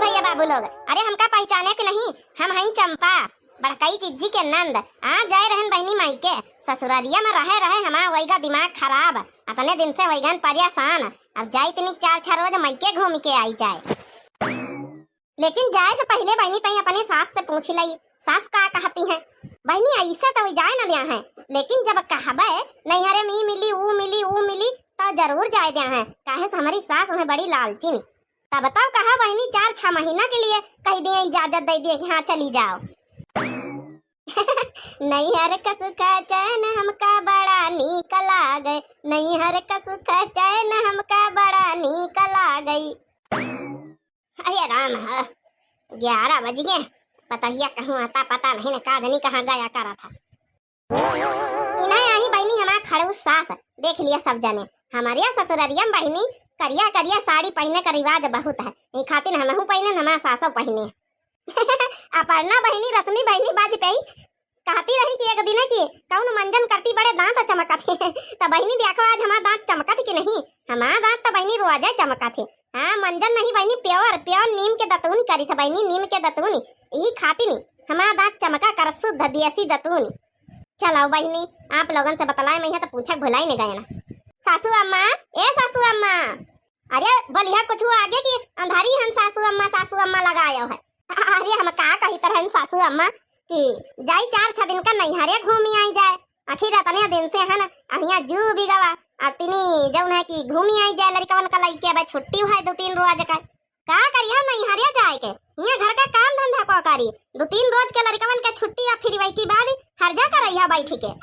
भैया बाबू लोग, अरे हमका पहचाने के नहीं, हम हैं चंपा बड़कई चिज्जी के नंद। आ जाए रहन बहनी मायके, ससुरालिया में रहे रहे हमारा वहीगा दिमाग खराब, अतने दिन से वहीगन परेशान। अब जाई तनिक 4-6 रोज मायके घूम के आई जाए। लेकिन जाए से पहले बहनी तई अपने सास से पूछ लई, सास का कहती है। बहनी ऐसे तो जाए न दिया है, लेकिन जब कहबे नहीं हरे मी मिली ऊ मिली ऊ मिली तो जरूर जाए दिया है। काहे से हमारी सास में बड़ी लालची। तब बताओ कहा बहनी 4-6 महीना के लिए कह दिए, इजाजत दे दिए कि हाँ चली जाओ। नहीं हर कसु का चैन हमका बड़ा नीक लागे, नहीं हर कसु का चैन हमका बड़ा नीक लागे। अरे राम, 11 बज गए, पतहिया कहूँ आता पता नहीं न कादनी कहाँ गया करा था। इना यही बहनी हमारा खड़ूस सास देख लिया सब जने। हमारे ससुररिया में बहनी करिया करिया साड़ी पहनने का रिवाज बहुत है, ये खातिर हमहू पहने हमारा सासो पहने। अपर्णा बहनी रश्मि बहनी वाजपेयी कहती रही कि एक दिन की कौन मंजन करती बड़े दांत चमकते। तो बहनी देखो आज हमारा दांत चमकत कि नहीं, हमारा दांत तो बहनी रोजा चमकते। हाँ मंजन नहीं बहनी, प्योर प्योर नीम के दतूनी करी था बहनी, नीम के दतूनी यही खाती नहीं हमारा दांत चमका कर शुद्ध देसी दतूनी। चलो बहनी आप लोगन से बतलाए मैं तो पूछक भुलाई नहीं गए ना। सासू अम्मा, ए सासू अम्मा, अरे बोलिया कुछ आगे की अंधारी हम सासू अम्मा लगाया है। अरे हम का कही तरह सासू अम्मा कि जाई 4-6 दिन का नहीं हरे घूमी आई जाए। आखिर इतने दिन से है ना अहिया जू भी गवा अतनी जौन है कि घूमी आई जाए लड़कवन का लइके भाई छुट्टी है 2-3 रोज का करिया नहीं हरिया जाए के यहाँ घर का काम धंधा को करी 2-3 रोज के लड़कवन के छुट्टी या फिर वही की बाद हर जा कर रही बैठ के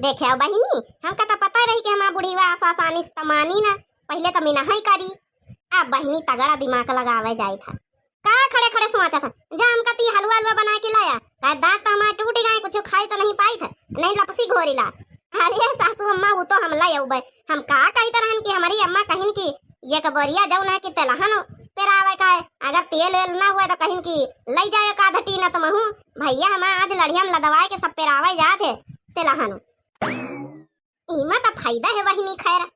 देखे बहनी। हमका तो पता रही कि हमारा बुढ़ीवा आसानी से तमानी ना पहले तो मिना ही करी। अब बहनी तगड़ा दिमाग लगावे जाए था का खड़े खड़े सोचा था जा हमका ती हलवा बना के लाया दांत तो हमारे टूट गए, कुछ खाई तो नहीं पाई था, नहीं लपसी घोरीला। अरे सासू अम्मा वो तो हमला यौबे हम का कही तरहन की हमारी अम्मा कहिन की ये कबरिया जौन है कि तेलहन पेरावे का है, अगर तेल वेल ना हुआ तो कहिन की लई जाए का धटी न तो महू भैया हम आज लड़िया में लदवाए के सब पेरावे जाते तेलहन। इमा तो फायदा है वही नहीं खैर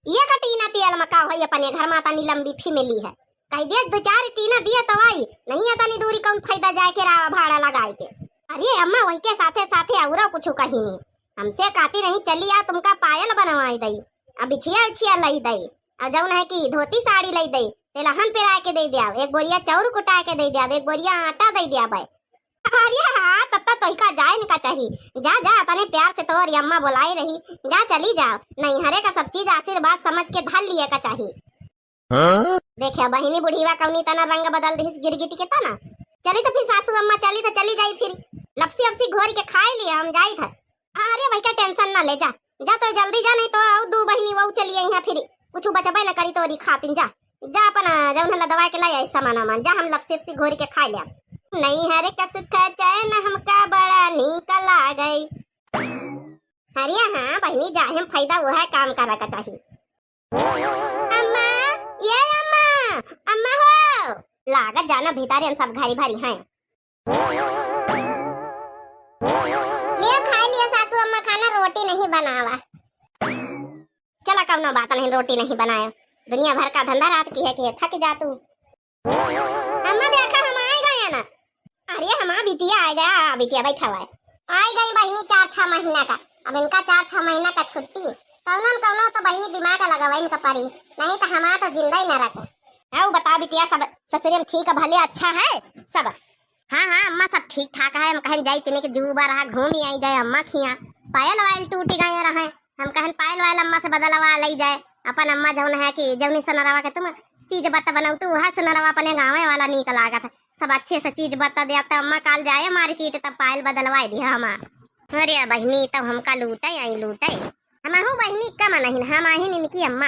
ये का टीना तेल मका भाई अपने घर माता नी लंबी फीमेली है कह दे 2-4 टीना दिया तो आई नहीं आता नी दूरी कौन फायदा जाए के रावा भाड़ा लगाए के। अरे अम्मा वही के साथे साथे और कुछ कही नहीं हमसे कहती नहीं चली आ तुमका पायल बनवाई दई, अब बिछिया लई दई, और जौन है कि धोती साड़ी लई दई, तेलहन पेरा के दे दिया, एक बोरिया चाउर कुटा के दे दिया, एक बोरिया आटा दे दिया भाई। अरे हाँ तब तक तो का जाए का चाहिए जा जा तने प्यार से तो अम्मा बुलाई रही जा चली जाओ, नहीं हरे का सब चीज आशीर्वाद समझ के धल लिए का चाहिए। देखिए बहिनी बुढ़ीवा कौनी तना रंग बदल दिस गिरगिट के तना चली तो फिर सासू अम्मा चली तो चली जाई फिर लपसी अपसी घोर के खाए लिया हम जाई था। अरे भाई का टेंशन ना ले जा जा तो जल्दी जा नहीं तो आओ 2 बहिनी वो चलिए यहाँ फिर कुछ बचबे न करी तो खातिन जा जा अपन जौन दवा के लाई सामान मान जा हम लपसी अपसी घोर के खा लिया। नहीं हरे का सुख चैन हमका बड़ा नीक लागई। अरे हाँ बहनी जा हम फायदा वो है काम करा का चाहिए। अम्मा ये अम्मा अम्मा हो लागत जाना भीतर सब घरी भरी हैं ले खा लिया सासू अम्मा खाना रोटी नहीं बनावा। चला कौनो बात नहीं रोटी नहीं बनाया दुनिया भर का धंधा रात की है कि थक जा तू। अम्मा देखा हम आए गए ना। अरे हमारा बिटिया आ गया, बिटिया बैठा हुआ है आई गई बहनी 4-6 महीना का। अब इनका 4-6 महीना का छुट्टी कौनो तो बहनी दिमाग लगावा इनका परी नहीं तो हमारा तो जिंदा ही न रखो। हाँ बता बिटिया सब ससुरे में ठीक है भले अच्छा है सब। हाँ अम्मा सब ठीक ठाक है। हम कहें जाई तने के जुबा रहा घूमी आई जाए अम्मा खिया पायल वायल टूट गए रहे हम कहें पायल वायल अम्मा से बदलवा ले जाए अपन अम्मा जौन है कि जौनी सुनरवा के तुम चीज बता बनाऊ तू है सुनरवा अपने गाँव वाला नीक लागत है सब अच्छे से चीज बता दिया तब अम्मा काल जाए मार्केट तब पायल बदलवाई दिया हमार। अरे बहनी तब हमका लूटे हम बहनी कम नहीं हम आही इनकी अम्मा।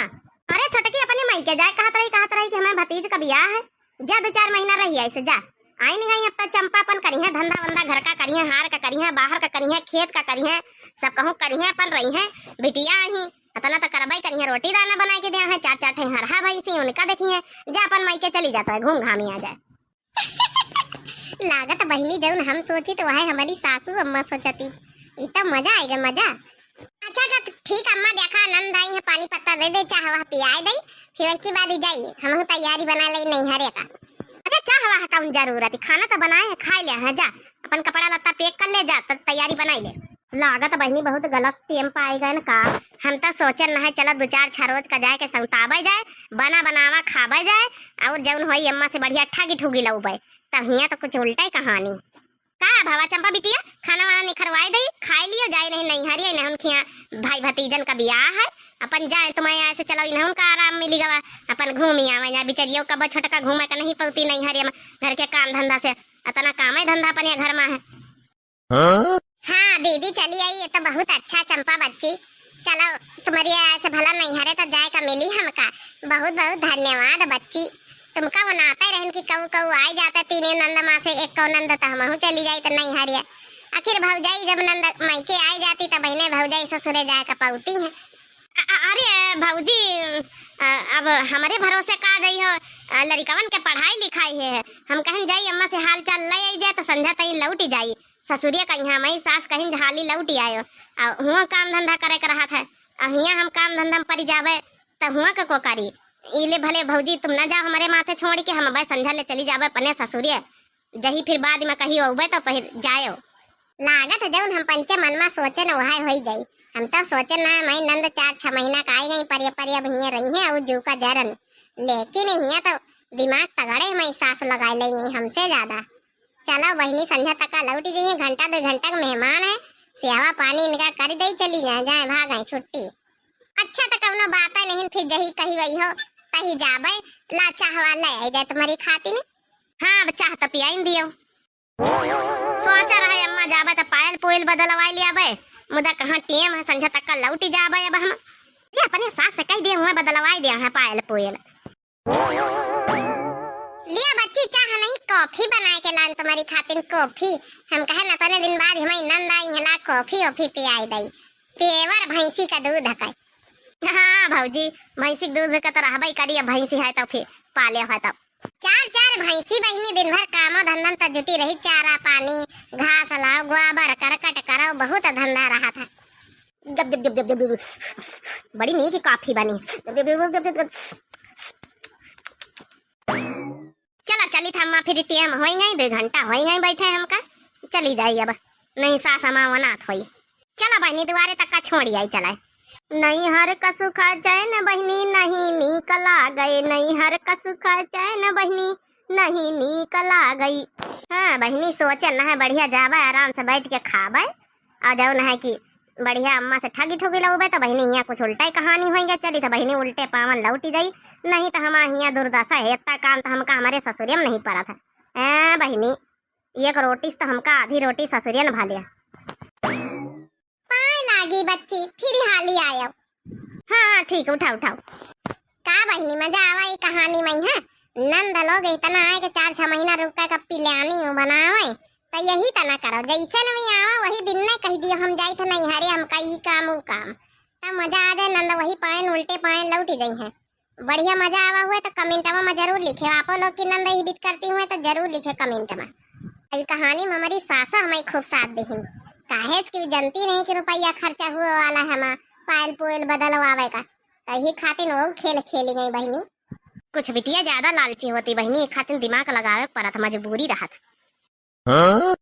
अरे छोटकी अपने मायके जाए कहत रही कि हमारे भतीज का ब्याह है जा 2-4 महीना रही ऐसे जा आई नहीं गई। अब तक चंपापन करी है धंधा वंधा घर का करी है हार का करी है बाहर का करी है खेत का करी है सब कहूँ करी है अपन रही है बिटिया ही अतना तो करवाई करी है रोटी दाना बना के दिया है 4-4 ठे हरहा भाई सी उनका देखी है जा अपन मायके चली जाता है घूम घामी आ जाए। लागत बहनी जब हम सोची तो वह हमारी सासू अम्मा सोचती इतना मजा आएगा मजा। अच्छा ठीक अम्मा देखा नंद आई है पानी पत्ता दे दे चाह वह पियाए दे फिर उसके बाद ही जाइए हम तैयारी बना ले नहीं हरे का। अरे चाह का कौन जरूरत है, खाना तो बनाए है, खा ले है, जा अपन कपड़ा लत्ता पैक कर ले, जा तैयारी बनाई ले। लागत बहनी बहुत गलत टेम पे आई गए का। हम तो सोचल ना है चला 2-4 रोज का जाए के सौताबे जाए, बना बनावा खाबे जाए, और जौन होई अम्मा से बढ़िया ठगी ठुगी लौबे। तब हियाँ तो कुछ उल्टा ही कहानी का। भावा चंपा बिटिया खाना वाना निखरवाई दई, खाई लियो, जाए नहीं हरिया नहीं, हम खिया भाई भतीजन का ब्याह है, अपन जाए तो मैं ऐसे चलो इन्हों का आराम मिली गवा, अपन घूमी आवे जा। बिचरियो कब छोटका घूमे का नहीं पौती नहीं हरिया में, घर के काम धंधा से इतना काम है धंधा अपन घर में है। हाँ दीदी चली आई, ये तो बहुत अच्छा चंपा बच्ची, चलो तुम्हारी ऐसे भला नहीं हरे तो जाए का मिली हमका, बहुत बहुत धन्यवाद बच्ची। तुमका वो नाता रहन की कऊ कऊ आई जाता, तीनों नंद माँ से एक कौ नंद तो हम चली जाई तो नहीं हरिया। आखिर भौजाई जब नंद मायके आई जाती तो बहने भौजाई ससुरे जाए का पौती है। अरे भौजी अब हमारे भरोसे का जाई हो, लड़कवन के पढ़ाई लिखाई है, हम कहीं जाई अम्मा से हाल चाल ले आई जाए तो संध्या तई लौट जाई, ससुरिया कहीं हमारी सास कहीं झाली लौटी आयो, हुआ काम धंधा करे कर रहा था, हिया हम काम धंधा में पड़ जावे तब हुआ का को करी। इले भले भौजी तुम ना जाओ हमारे माथे छोड़ के, हम अब संध्या ले चली जावे अपने ससुरिया, जही फिर बाद में कहीं होबे तो फिर जायो। लागत जौन हम पंचे मन में सोचे न वहां हो जाई, हम तो सोचे ना मैं नंद 4-6 महीना का आई गई परिया भैया रही है और जू का जरन, लेकिन हिया तो दिमाग तगड़े मैं सास लगाई लेंगी हमसे ज्यादा। चलो बहनी संध्या तक लौटी जाइए, घंटा 2 घंटा का मेहमान है, सेवा पानी इनका कर दे चली जाए भाग गए छुट्टी। अच्छा तो कौनो बात नहीं, फिर जही कही वही हो तही जाबे, ला चाहवा ले आई जाए तुम्हारी खाती ने। हाँ चाह तो पियाई दियो, सोचा रहा अम्मा जाबे तो पायल पोयल बदलवाई लिया बे, मुदा कहाँ टेम है संध्या तक लौटी जाबे। अब हम ये अपने सास से कह दिए हुए बदलवाई दिया है पायल पोयल। लिया बच्ची चाह नहीं कॉफी बना के लान तुम्हारी खातिर कॉफी, हम कहे ना तने दिन बाद हमें नंद आई हला कॉफी ऑफी पियाई दई, पेवर भैंसी का दूध है। हाँ भौजी भैंसी दूध का तो रहबई करी, भैंसी है तो फिर पाले है तब 4 भैंसी बहनी दिन भर कामो धंधन तो जुटी रही, चारा पानी घास लाओ गोबर कर कट करो, बहुत धंधा रहा था। जब जब जब जब बड़ी मीठी कॉफी बनी, चला चली था फिर टेम हो गई, 2 घंटा हो गई बैठे हमका, चली जाई अब नहीं सास अमावनाथ होई। चला बहनी दुआरे तक का छोड़ी आई चलाए, नहीं हर का सुख चैन बहनी नहीं निकला गए, नहीं हर का सुख चैन बहनी नहीं निकला गई। हाँ बहनी सोचे ना है बढ़िया जावे आराम से बैठ के खावे, आ जाओ ना है कि बढ़िया अम्मा से ठगी ठुगी लौबे तो बहनी यहाँ कुछ उल्टा ही कहानी होगी, चली तो बहनी उल्टे पावन लौटी गई, नहीं तो हमारे यहाँ दुर्दशा है, इतना काम तो हमका हमारे ससुरिया में नहीं पड़ा था। बहनी एक रोटी तो हमका आधी रोटी ससुरिया ने भा लिया। पाए लागी बच्ची फिर हाली आयो। हाँ ठीक उठाओ उठाओ। का बहनी मजा आवा ये कहानी में है, नंद लोग इतना आए कि 4-6 महीना रुका का पिलानी बनावे, तो यही तना करो जैसे नहीं आवा वही दिन नहीं कह दियो हम जाई तो नहीं हरे हमका ई काम ऊ काम, तब मजा आ जाए। नंद वही पाए उल्टे पाए लौटी गई है, बढ़िया मजा आवा हुए तो कमेंट में जरूर लिखे, आप लोग की नंद ही बीत करती हुए तो जरूर लिखे कमेंट में। इस कहानी में हमारी सासा हमें खूब साथ देही, काहे की जनती नहीं कि रुपया खर्चा हुए वाला है हमारा पायल पोयल बदलवावे का, तही खातिर वो खेल खेली गई बहनी। कुछ बिटिया ज्यादा लालची होती बहनी, खातिर दिमाग लगावे पड़ा था, मजबूरी रहा था।